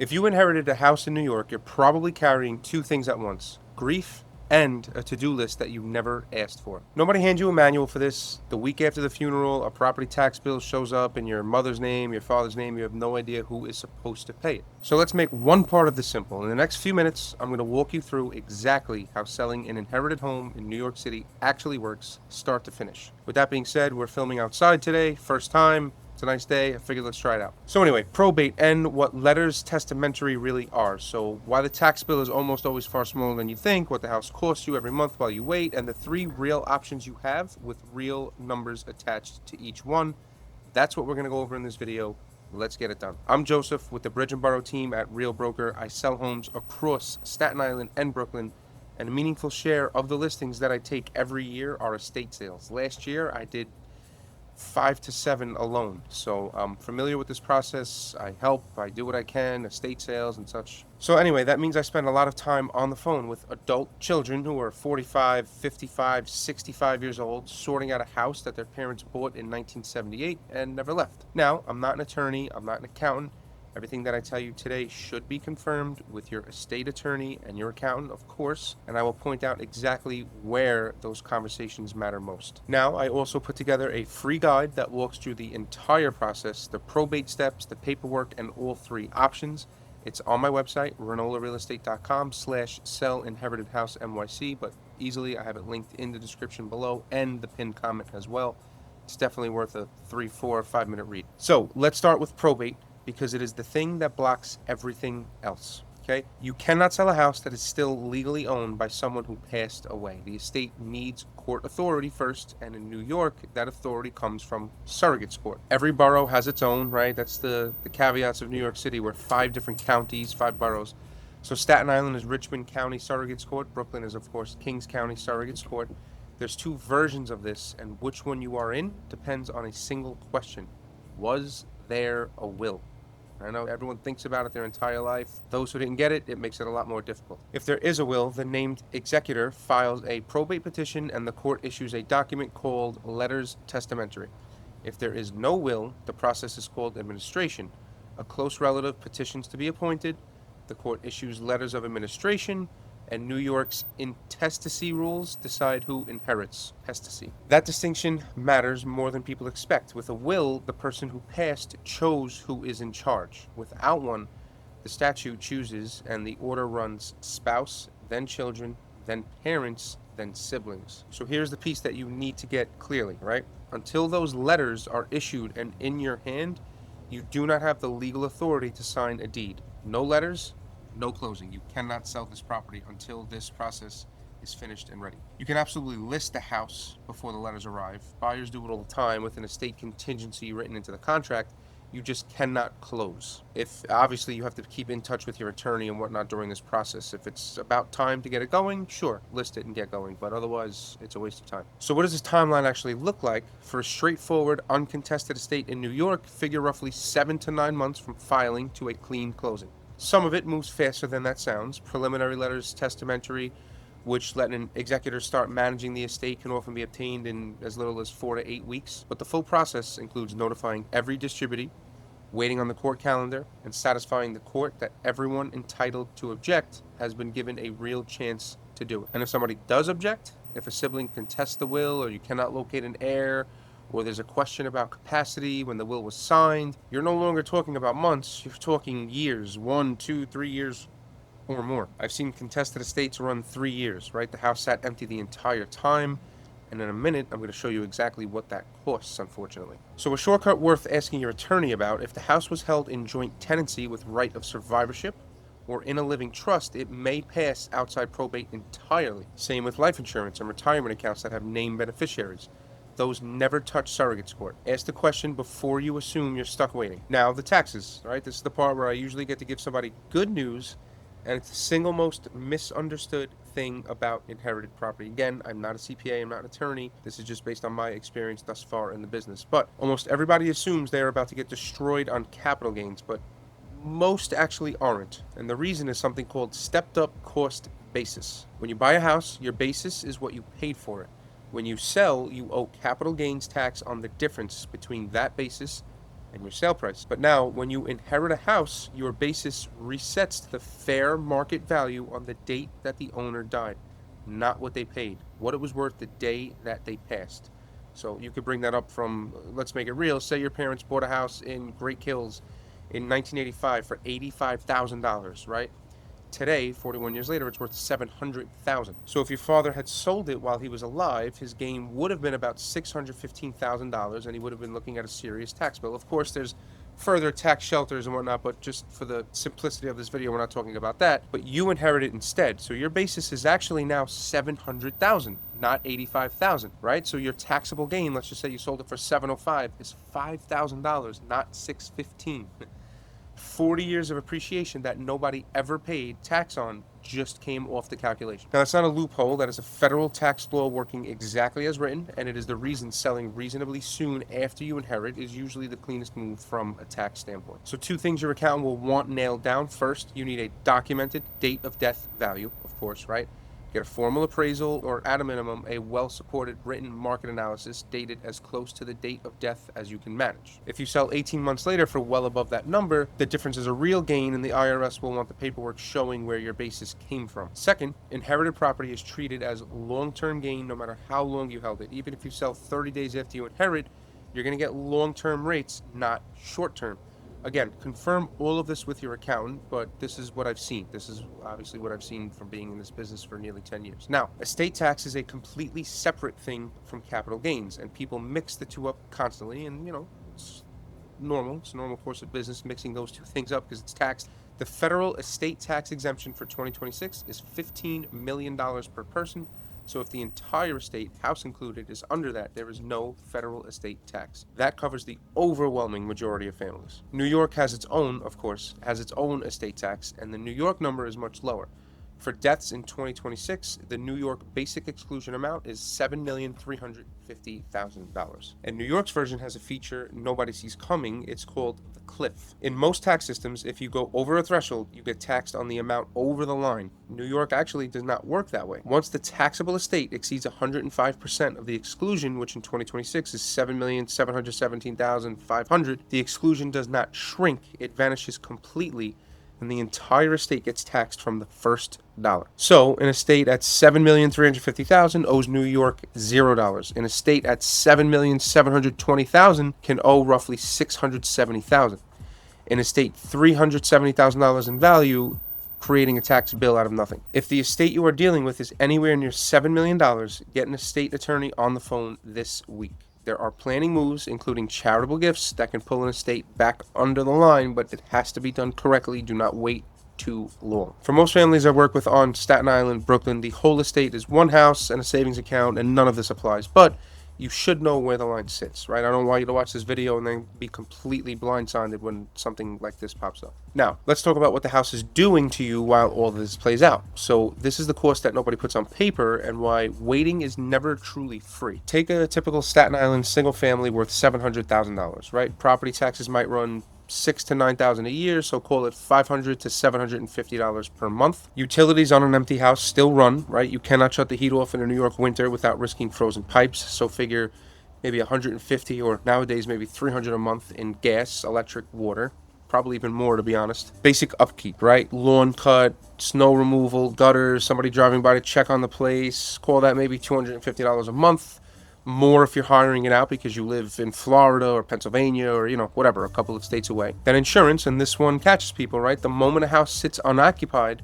If you inherited a house in New York, you're probably carrying two things at once: grief and a to-do list that you never asked for. Nobody hands you a manual for this. The week after the funeral, a property tax bill shows up in your mother's name, your father's name. You have no idea who is supposed to pay it. So let's make one part of this simple. In the next few minutes, I'm going to walk you through exactly how selling an inherited home in New York City actually works, start to finish. With that being said, we're filming outside today, first time. It's a nice day. I figured let's try it out. So anyway, probate and what letters testamentary really are. So why the tax bill is almost always far smaller than you think, what the house costs you every month while you wait, and the three real options you have with real numbers attached to each one. That's what we're going to go over in this video. Let's get it done. I'm Joseph with the Bridge and Boro Team at Real Broker. I sell homes across Staten Island and Brooklyn, and a meaningful share of the listings that I take every year are estate sales. Last year I did 5 to 7 alone. So I'm familiar with this process. I help, I do what I can, estate sales and such. So anyway, that means I spend a lot of time on the phone with adult children who are 45, 55, 65 years old, sorting out a house that their parents bought in 1978 and never left. Now, I'm not an attorney, I'm not an accountant. Everything that I tell you today should be confirmed with your estate attorney and your accountant, of course, and I will point out exactly where those conversations matter most. Now, I also put together a free guide that walks through the entire process, the probate steps, the paperwork, and all three options. It's on my website, ranolarealestate.com/sell inherited house NYC, but easily I have it linked in the description below and the pinned comment as well. It's definitely worth a 3, 4, 5 minute read. So let's start with probate, because it is the thing that blocks everything else. Okay? You cannot sell a house that is still legally owned by someone who passed away. The estate needs court authority first, and in New York, that authority comes from Surrogates court. Every borough has its own, right? That's the caveats of New York City. We're 5 different counties, 5 boroughs. So Staten Island is Richmond County Surrogates Court. Brooklyn is, of course, Kings County Surrogates Court. There's 2 versions of this, and which one you are in depends on a single question. Was there a will? I know everyone thinks about it their entire life. Those who didn't get it, it makes it a lot more difficult. If there is a will, the named executor files a probate petition and the court issues a document called letters testamentary. If there is no will, the process is called administration. A close relative petitions to be appointed. The court issues letters of administration, and New York's intestacy rules decide who inherits testacy. That distinction matters more than people expect. With a will, the person who passed chose who is in charge. Without one, the statute chooses, and the order runs spouse, then children, then parents, then siblings. So here's the piece that you need to get clearly, right? Until those letters are issued and in your hand, you do not have the legal authority to sign a deed. No letters, no closing. You cannot sell this property until this process is finished and ready. You can absolutely list the house before the letters arrive. Buyers do it all the time with an estate contingency written into the contract. You just cannot close. If obviously you have to keep in touch with your attorney and whatnot during this process. If it's about time to get it going, sure, list it and get going, but otherwise it's a waste of time. So what does this timeline actually look like? For a straightforward, uncontested estate in New York, figure roughly 7 to 9 months from filing to a clean closing. Some of it moves faster than that sounds. Preliminary letters testamentary, which let an executor start managing the estate, can often be obtained in as little as 4 to 8 weeks. But the full process includes notifying every distributee, waiting on the court calendar, and satisfying the court that everyone entitled to object has been given a real chance to do it. And if somebody does object, if a sibling contests the will, or you cannot locate an heir, or there's a question about capacity when the will was signed, you're no longer talking about months, you're talking years, 1, 2, 3 years or more. I've seen contested estates run 3 years, right? The house sat empty the entire time, and in a minute, I'm going to show you exactly what that costs, unfortunately. So a shortcut worth asking your attorney about: if the house was held in joint tenancy with right of survivorship, or in a living trust, it may pass outside probate entirely. Same with life insurance and retirement accounts that have named beneficiaries. Those never touch Surrogates court. Ask the question before you assume you're stuck waiting. Now, the taxes, right? This is the part where I usually get to give somebody good news, and it's the single most misunderstood thing about inherited property. Again, I'm not a CPA, I'm not an attorney. This is just based on my experience thus far in the business. But almost everybody assumes they're about to get destroyed on capital gains, but most actually aren't. And the reason is something called stepped up cost basis. When you buy a house, your basis is what you paid for it. When you sell, you owe capital gains tax on the difference between that basis and your sale price. But now, when you inherit a house, your basis resets to the fair market value on the date that the owner died, not what they paid, what it was worth the day that they passed. So you could bring that up from, let's make it real. Say your parents bought a house in Great Kills in 1985 for $85,000, right? Today, 41 years later, it's worth $700,000. So if your father had sold it while he was alive, his gain would have been about $615,000, and he would have been looking at a serious tax bill. Of course, there's further tax shelters and whatnot, but just for the simplicity of this video, we're not talking about that. But you inherit it instead. So your basis is actually now $700,000, not $85,000, right? So your taxable gain, let's just say you sold it for $705, is $5,000, not $615. 40 years of appreciation that nobody ever paid tax on just came off the calculation. Now, that's not a loophole. That is a federal tax law working exactly as written, and it is the reason selling reasonably soon after you inherit is usually the cleanest move from a tax standpoint. So 2 things your accountant will want nailed down. First, you need a documented date of death value, of course, right? Get a formal appraisal, or at a minimum, a well-supported written market analysis dated as close to the date of death as you can manage. If you sell 18 months later for well above that number, the difference is a real gain, and the IRS will want the paperwork showing where your basis came from. Second, inherited property is treated as long-term gain no matter how long you held it. Even if you sell 30 days after you inherit, you're going to get long-term rates, not short-term. Again, confirm all of this with your accountant, but this is what I've seen. This is obviously what I've seen from being in this business for nearly 10 years. Now, estate tax is a completely separate thing from capital gains, and people mix the two up constantly, and it's normal. It's a normal course of business mixing those two things up because it's taxed. The federal estate tax exemption for 2026 is $15 million per person. So if the entire estate, house included, is under that, there is no federal estate tax. That covers the overwhelming majority of families. New York has its own, of course, estate tax, and the New York number is much lower. For deaths in 2026, the New York basic exclusion amount is $7,350,000. And New York's version has a feature nobody sees coming. It's called the cliff. In most tax systems, if you go over a threshold, you get taxed on the amount over the line. New York actually does not work that way. Once the taxable estate exceeds 105% of the exclusion, which in 2026 is $7,717,500, the exclusion does not shrink. It vanishes completely, and the entire estate gets taxed from the first dollar. So, an estate at $7,350,000 owes New York $0. An estate at $7,720,000 can owe roughly $670,000. An estate $370,000 in value, creating a tax bill out of nothing. If the estate you are dealing with is anywhere near $7 million, get an estate attorney on the phone this week. There are planning moves, including charitable gifts, that can pull an estate back under the line, but it has to be done correctly. Do not wait too long. For most families I work with on Staten Island, Brooklyn, the whole estate is one house and a savings account, and none of this applies. But you should know where the line sits, right? I don't want you to watch this video and then be completely blindsided when something like this pops up. Now, let's talk about what the house is doing to you while all this plays out. So this is the cost that nobody puts on paper and why waiting is never truly free. Take a typical Staten Island single family worth $700,000, right? Property taxes might run $6,000 to $9,000 a year, so call it $500 to $750 per month. Utilities on an empty house still run, right? You cannot shut the heat off in a New York winter without risking frozen pipes, so figure maybe $150 or nowadays maybe $300 a month in gas, electric, water. Probably even more, to be honest. Basic upkeep, right? Lawn cut, snow removal, gutters, somebody driving by to check on the place. Call that maybe $250 a month. More if you're hiring it out because you live in Florida or Pennsylvania or, whatever, a couple of states away. Then insurance, and this one catches people, right? The moment a house sits unoccupied,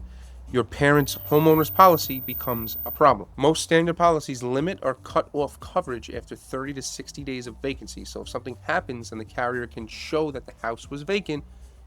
your parents' homeowner's policy becomes a problem. Most standard policies limit or cut off coverage after 30 to 60 days of vacancy. So if something happens and the carrier can show that the house was vacant,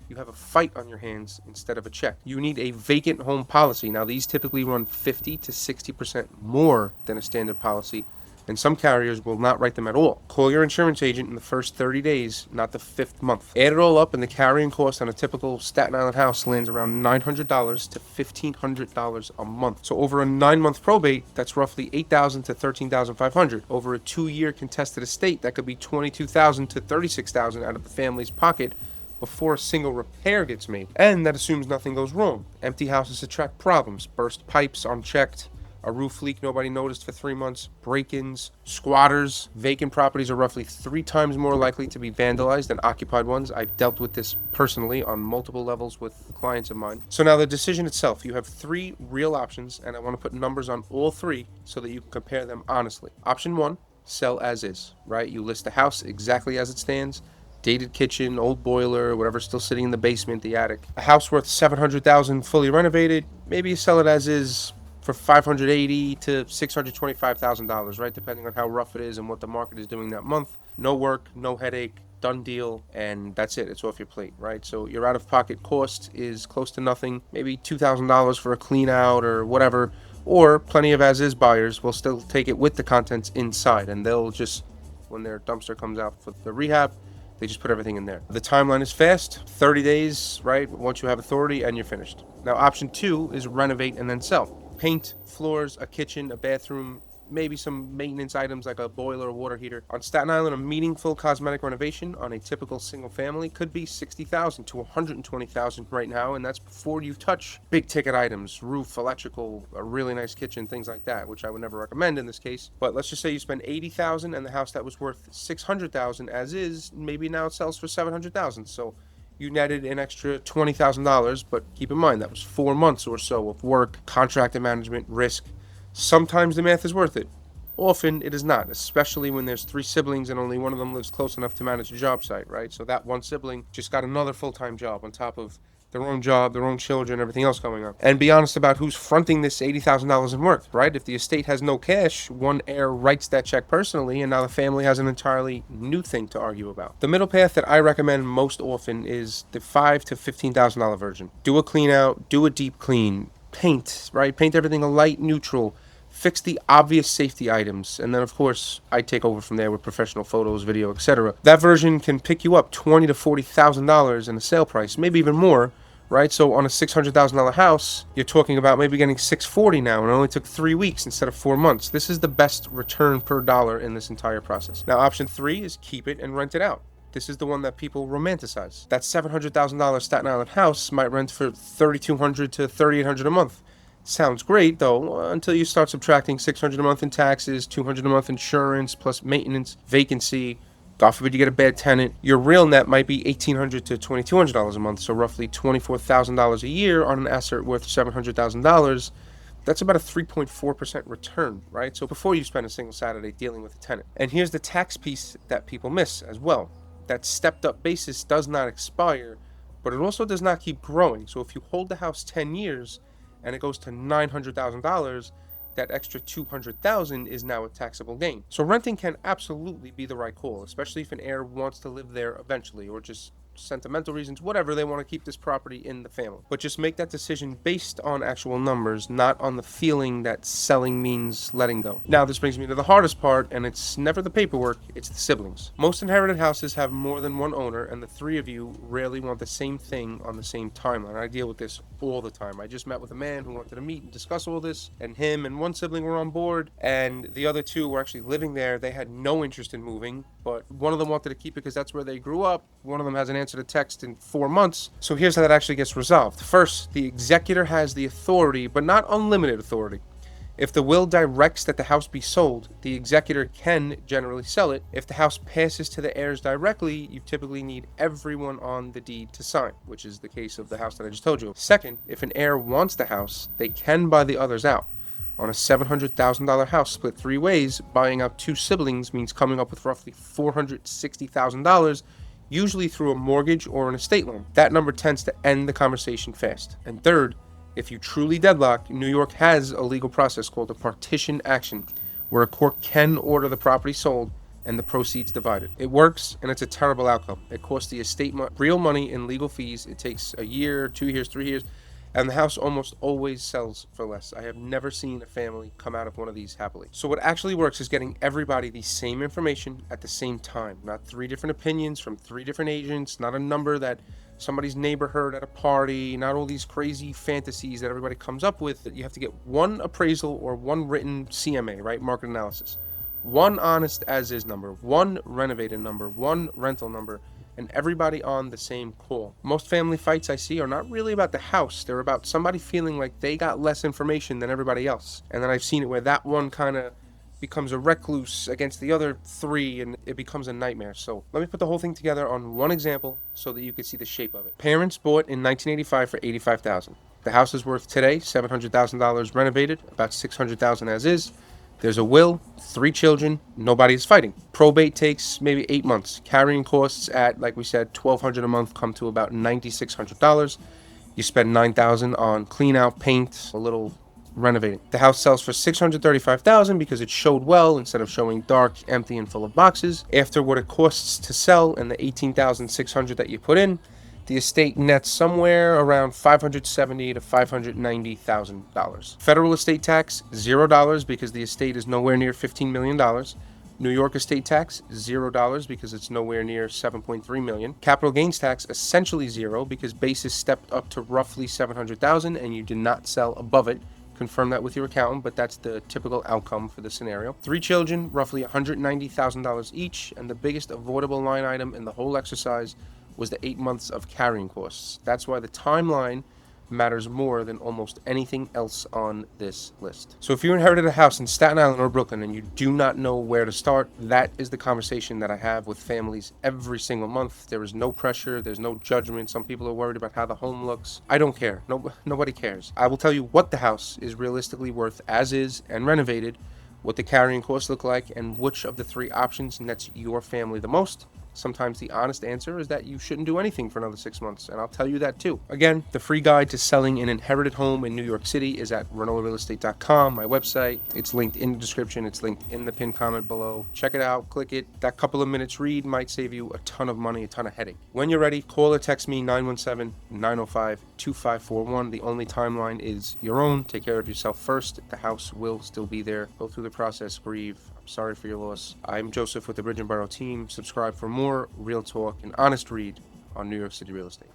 you have a fight on your hands instead of a check. You need a vacant home policy. Now, these typically run 50 to 60% more than a standard policy, and some carriers will not write them at all. Call your insurance agent in the first 30 days, not the 5th month. Add it all up, and the carrying cost on a typical Staten Island house lands around $900 to $1,500 a month. So over a 9-month probate, that's roughly $8,000 to $13,500. Over a 2-year contested estate, that could be $22,000 to $36,000 out of the family's pocket before a single repair gets made. And that assumes nothing goes wrong. Empty houses attract problems. Burst pipes unchecked, a roof leak nobody noticed for 3 months, break-ins, squatters. Vacant properties are roughly 3 times more likely to be vandalized than occupied ones. I've dealt with this personally on multiple levels with clients of mine. So now the decision itself, you have 3 real options, and I want to put numbers on all 3 so that you can compare them honestly. Option 1, sell as is, right? You list the house exactly as it stands. Dated kitchen, old boiler, whatever's still sitting in the basement, the attic. A house worth $700,000 fully renovated, maybe you sell it as is for $580,000 to $625,000, right? Depending on how rough it is and what the market is doing that month. No work, no headache, done deal, and that's it. It's off your plate, right? So your out-of-pocket cost is close to nothing, maybe $2,000 for a clean out or whatever. Or plenty of as-is buyers will still take it with the contents inside, and they'll just, when their dumpster comes out for the rehab, they just put everything in there. The timeline is fast, 30 days, right? Once you have authority and you're finished. Now, option 2 is renovate and then sell. Paint, floors, a kitchen, a bathroom, maybe some maintenance items like a boiler or water heater. On Staten Island, a meaningful cosmetic renovation on a typical single family could be $60,000 to $120,000 right now, and that's before you touch big ticket items, roof, electrical, a really nice kitchen, things like that, which I would never recommend in this case. But let's just say you spend $80,000 and the house that was worth $600,000 as is, maybe now it sells for $700,000. So you netted an extra $20,000, but keep in mind that was 4 months or so of work, contractor management, risk. Sometimes the math is worth it. Often it is not, especially when there's 3 siblings and only one of them lives close enough to manage a job site, right? So that one sibling just got another full-time job on top of their own job, their own children, everything else going on. And be honest about who's fronting this $80,000 in work, right? If the estate has no cash, one heir writes that check personally, and now the family has an entirely new thing to argue about. The middle path that I recommend most often is the $5,000 to $15,000 version. Do a clean out, do a deep clean, paint, right? Paint everything a light neutral. Fix the obvious safety items, and then of course I take over from there with professional photos, video, etc. That version can pick you up $20,000 to $40,000 in a sale price, maybe even more, right? So on a $600,000 house, you're talking about maybe getting $640,000 now, and it only took 3 weeks instead of 4 months. This is the best return per dollar in this entire process. Now, option 3 is keep it and rent it out. This is the one that people romanticize. That $700,000 Staten Island house might rent for $3,200 to $3,800 a month. Sounds great, though, until you start subtracting $600 a month in taxes, $200 a month insurance, plus maintenance, vacancy. God forbid you get a bad tenant. Your real net might be $1,800 to $2,200 a month, so roughly $24,000 a year on an asset worth $700,000. That's about a 3.4% return, right? So before you spend a single Saturday dealing with a tenant. And here's the tax piece that people miss as well. That stepped up basis does not expire, but it also does not keep growing. So if you hold the house 10 years and it goes to $900,000, that extra $200,000 is now a taxable gain. So renting can absolutely be the right call, especially if an heir wants to live there eventually, or just sentimental reasons, whatever, they want to keep this property in the family. But just make that decision based on actual numbers, not on the feeling that selling means letting go. Now, this brings me to the hardest part, and it's never the paperwork, it's the siblings. Most inherited houses have more than one owner, and the 3 of you rarely want the same thing on the same timeline. I deal with this all the time. I just met with a man who wanted to meet and discuss all this, and him and one sibling were on board, and the other 2 were actually living there. They had no interest in moving, but one of them wanted to keep it because that's where they grew up. One of them has an answer to text in 4 months. So here's how that actually gets resolved. First, the executor has the authority, but not unlimited authority. If the will directs that the house be sold, the executor can generally sell it. If the house passes to the heirs directly, you typically need everyone on the deed to sign, which is the case of the house that I just told you. Second, if an heir wants the house, they can buy the others out. On a $700,000 house split 3 ways, buying out 2 siblings means coming up with roughly $460,000, usually through a mortgage or an estate loan. That number tends to end the conversation fast. And third, if you truly deadlock, New York has a legal process called a partition action, where a court can order the property sold and the proceeds divided. It works, and it's a terrible outcome. It costs the estate real money in legal fees. It takes a year, 2 years, 3 years, and the house almost always sells for less. I have never seen a family come out of one of these happily. So what actually works is getting everybody the same information at the same time, not 3 different opinions from 3 different agents, not a number that somebody's neighbor heard at a party, not all these crazy fantasies that everybody comes up with. That you have to get 1 appraisal or 1 written CMA, right? Market analysis. 1 honest as-is number, 1 renovated number, 1 rental number, and everybody on the same call. Most family fights I see are not really about the house. They're about somebody feeling like they got less information than everybody else. And then I've seen it where that one kind of becomes a recluse against the other three, and it becomes a nightmare. So let me put the whole thing together on one example so that you can see the shape of it. Parents bought in 1985 for $85,000. The house is worth today $700,000 renovated, about $600,000 as is. There's a will, 3 children, nobody is fighting. Probate takes maybe 8 months. Carrying costs at, like we said, $1,200 a month come to about $9,600. You spend $9,000 on clean out, paint, a little renovating. The house sells for $635,000 because it showed well instead of showing dark, empty, and full of boxes. After what it costs to sell and the $18,600 that you put in, the estate nets somewhere around $570,000 to $590,000. Federal estate tax $0 because the estate is nowhere near $15 million. New York estate tax $0 because it's nowhere near $7.3 million. Capital gains tax essentially $0 because basis stepped up to roughly $700,000 and you did not sell above it. Confirm that with your accountant, but that's the typical outcome for the scenario. 3 children, roughly $190,000 each, and the biggest avoidable line item in the whole exercise was the 8 months of carrying costs. That's why the timeline matters more than almost anything else on this list. So if you inherited a house in Staten Island or Brooklyn and you do not know where to start, that is the conversation that I have with families every single month. There is no pressure, there's no judgment. Some people are worried about how the home looks. I don't care. Nobody cares. I will tell you what the house is realistically worth as is and renovated, what the carrying costs look like, and which of the 3 options nets your family the most. Sometimes the honest answer is that you shouldn't do anything for another 6 months, and I'll tell you that too. Again, the free guide to selling an inherited home in New York City is at ranolarealestate.com, my website. It's linked in the description. It's linked in the pinned comment below. Check it out, click it. That couple of minutes read might save you a ton of money, a ton of headache. When you're ready, call or text me 917-905-2541. The only timeline is your own. Take care of yourself first. The house will still be there. Go through the process, grieve. Sorry for your loss. I'm Joseph with the Bridge and Boro Team. Subscribe for more real talk and honest read on New York City real estate.